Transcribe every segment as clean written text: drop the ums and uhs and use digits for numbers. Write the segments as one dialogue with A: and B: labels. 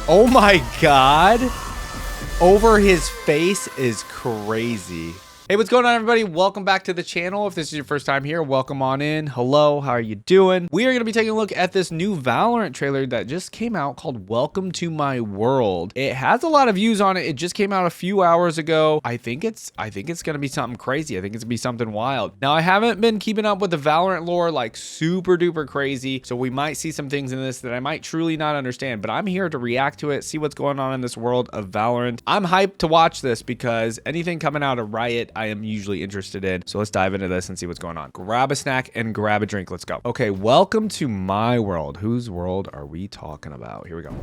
A: Oh my God. Over his face is crazy. Hey, what's going on, everybody? Welcome back to the channel. If this is your first time here, welcome on in. Hello, how are you doing? We are going to be taking a look at this new Valorant trailer that just came out called Welcome to My World. It has a lot of views on it. It just came out a few hours ago. I think it's going to be something crazy. I think it's going to be something wild. Now, I haven't been keeping up with the Valorant lore like super duper crazy, so we might see some things in this that I might truly not understand, but I'm here to react to it, see what's going on in this world of Valorant. I'm hyped to watch this because anything coming out of Riot, I am usually interested in. So let's dive into this and see what's going on. Grab a snack and grab a drink. Let's go. Okay, welcome to my world. Whose world are we talking about? Here we go.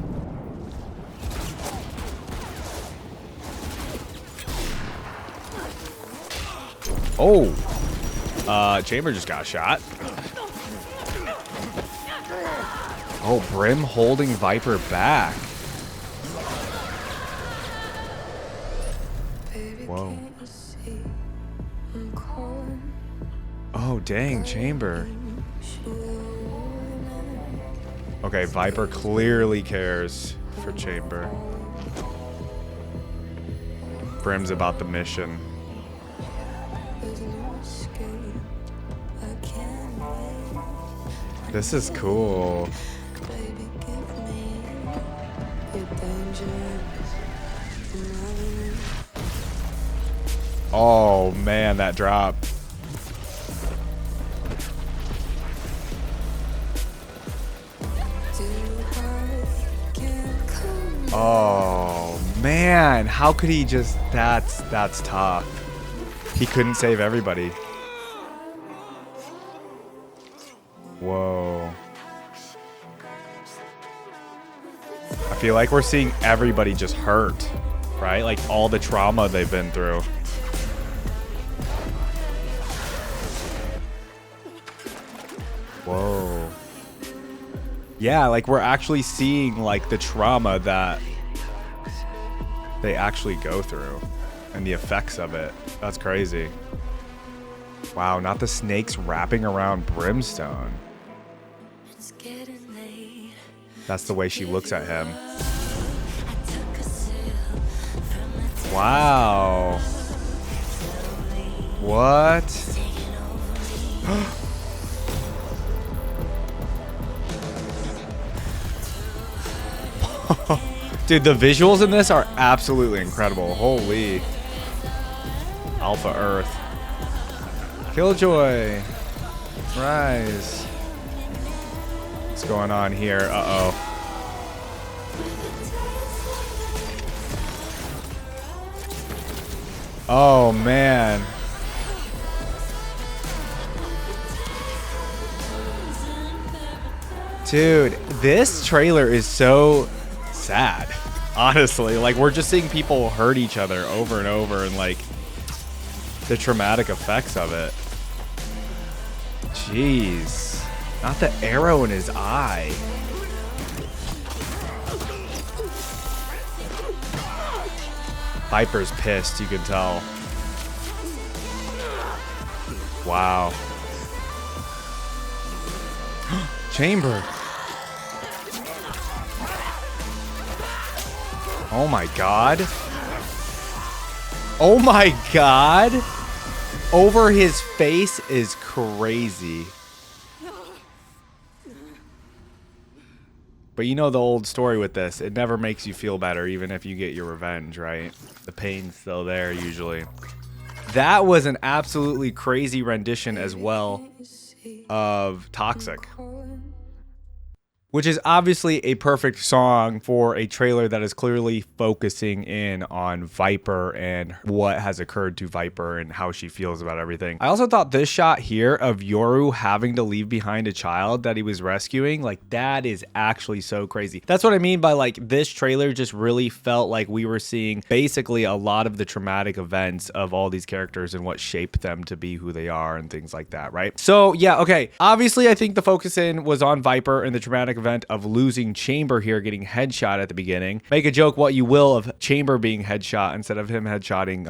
A: Oh, Chamber just got shot. Oh, Brim holding Viper back. Whoa. Oh, dang, Chamber. Okay, Viper clearly cares for Chamber. Brim's about the mission. This is cool. Oh, man, that drop. Oh, man. How could he just... That's tough. He couldn't save everybody. Whoa. I feel like we're seeing everybody just hurt, right? Like all the trauma they've been through. Whoa. Yeah, like we're actually seeing like the trauma that they actually go through and the effects of it. That's crazy. Wow, not the snakes wrapping around Brimstone. That's the way she looks at him. Wow. What? Dude, the visuals in this are absolutely incredible. Holy. Alpha Earth. Killjoy. Rise. What's going on here? Uh-oh. Oh, man. Dude, this trailer is so sad. Honestly, like we're just seeing people hurt each other over and over and like the traumatic effects of it. Jeez. Not the arrow in his eye. Viper's pissed, you can tell. Wow. Chamber. Oh my God. Oh my God. Over his face is crazy. But you know the old story with this. It never makes you feel better, even if you get your revenge, right? The pain's still there, usually. That was an absolutely crazy rendition as well of Toxic, which is obviously a perfect song for a trailer that is clearly focusing in on Viper and what has occurred to Viper and how she feels about everything. I also thought this shot here of Yoru having to leave behind a child that he was rescuing, like that is actually so crazy. That's what I mean by like this trailer just really felt like we were seeing basically a lot of the traumatic events of all these characters and what shaped them to be who they are and things like that, right? So yeah, okay. Obviously, I think the focus in was on Viper and the traumatic event of losing Chamber here, getting headshot at the beginning. Make a joke what you will of Chamber being headshot instead of him headshotting,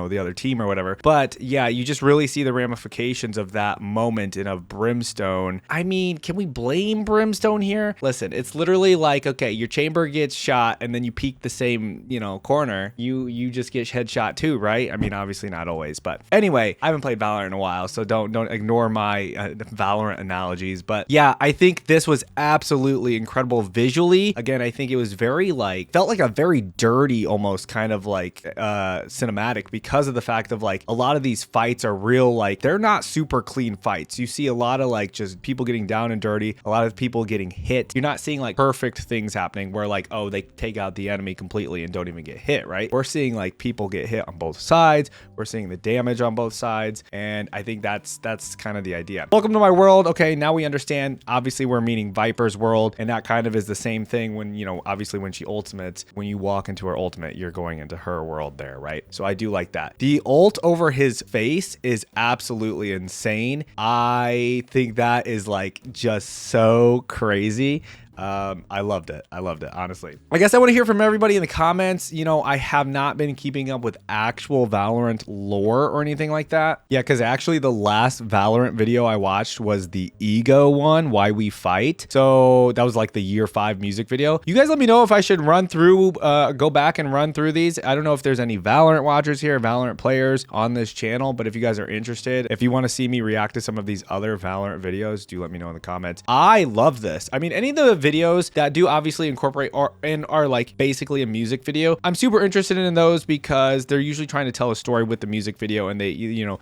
A: the other team or whatever. But yeah, you just really see the ramifications of that moment and of Brimstone. I mean, can we blame Brimstone here? Listen, it's literally like, okay, your Chamber gets shot and then you peek the same, corner. You just get headshot too, right? I mean, obviously not always, but anyway, I haven't played Valorant in a while, so don't ignore my Valorant analogies. But yeah, I think this was absolutely incredible visually. Again, I think it was very felt like a very dirty, almost kind of cinematic, because of the fact of a lot of these fights are real, they're not super clean fights. You see a lot of just people getting down and dirty, a lot of people getting hit. You're not seeing perfect things happening where they take out the enemy completely and don't even get hit, right? We're seeing people get hit on both sides. We're seeing the damage on both sides, and I think that's kind of the idea. Welcome to my world. Okay, now we understand. Obviously, we're meeting Viper's world, and that kind of is the same thing when, obviously when she ultimates, when you walk into her ultimate, you're going into her world there, right? So I do like that. The ult over his face is absolutely insane. I think that is just so crazy. I loved it, honestly. I guess I want to hear from everybody in the comments. I have not been keeping up with actual Valorant lore or anything like that. Yeah, because actually the last Valorant video I watched was the Ego one, Why We Fight. So that was the year 5 music video. You guys let me know if I should go back and run through these. I don't know if there's any Valorant watchers here, Valorant players on this channel, but if you guys are interested, if you want to see me react to some of these other Valorant videos, do let me know in the comments. I love this. I mean, any of the videos that do obviously incorporate are basically a music video, I'm super interested in those because they're usually trying to tell a story with the music video, and they,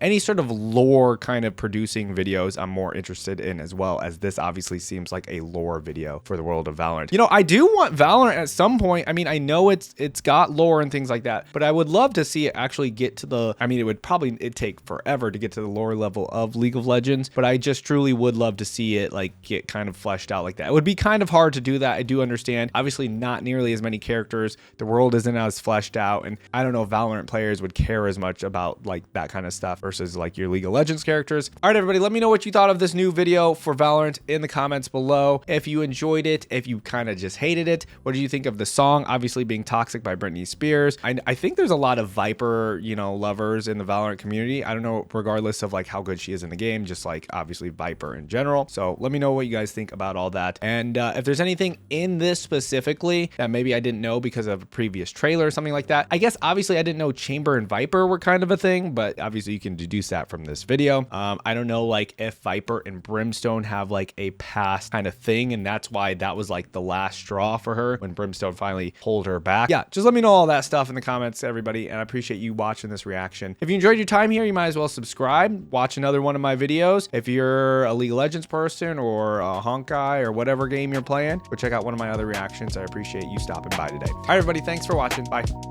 A: any sort of lore kind of producing videos I'm more interested in, as well as this obviously seems like a lore video for the world of Valorant. I do want Valorant at some point. I mean, I know it's got lore and things like that, but I would love to see it actually get to the, I mean, it'd take forever to get to the lore level of League of Legends, but I just truly would love to see it get kind of fleshed out like that. It would be kind of hard to do that. I do understand. Obviously, not nearly as many characters. The world isn't as fleshed out, and I don't know if Valorant players would care as much about that kind of stuff versus your League of Legends characters. All right, everybody, let me know what you thought of this new video for Valorant in the comments below. If you enjoyed it, if you kind of just hated it, what did you think of the song? Obviously, being Toxic by Britney Spears. I think there's a lot of Viper, lovers in the Valorant community. I don't know, regardless of how good she is in the game, just obviously Viper in general. So let me know what you guys think about all that, and if there's anything in this specifically that maybe I didn't know because of a previous trailer or something like that. I guess obviously I didn't know Chamber and Viper were kind of a thing, but obviously you can deduce that from this video. I don't know if Viper and Brimstone have a past kind of thing, and that's why that was the last straw for her when Brimstone finally pulled her back. Yeah, just let me know all that stuff in the comments, everybody, and I appreciate you watching this reaction. If you enjoyed your time here, you might as well subscribe, watch another one of my videos. If you're a League of Legends person or a Honkai or whatever game you're playing, or check out one of my other reactions. I appreciate you stopping by today. All right, everybody, thanks for watching. Bye.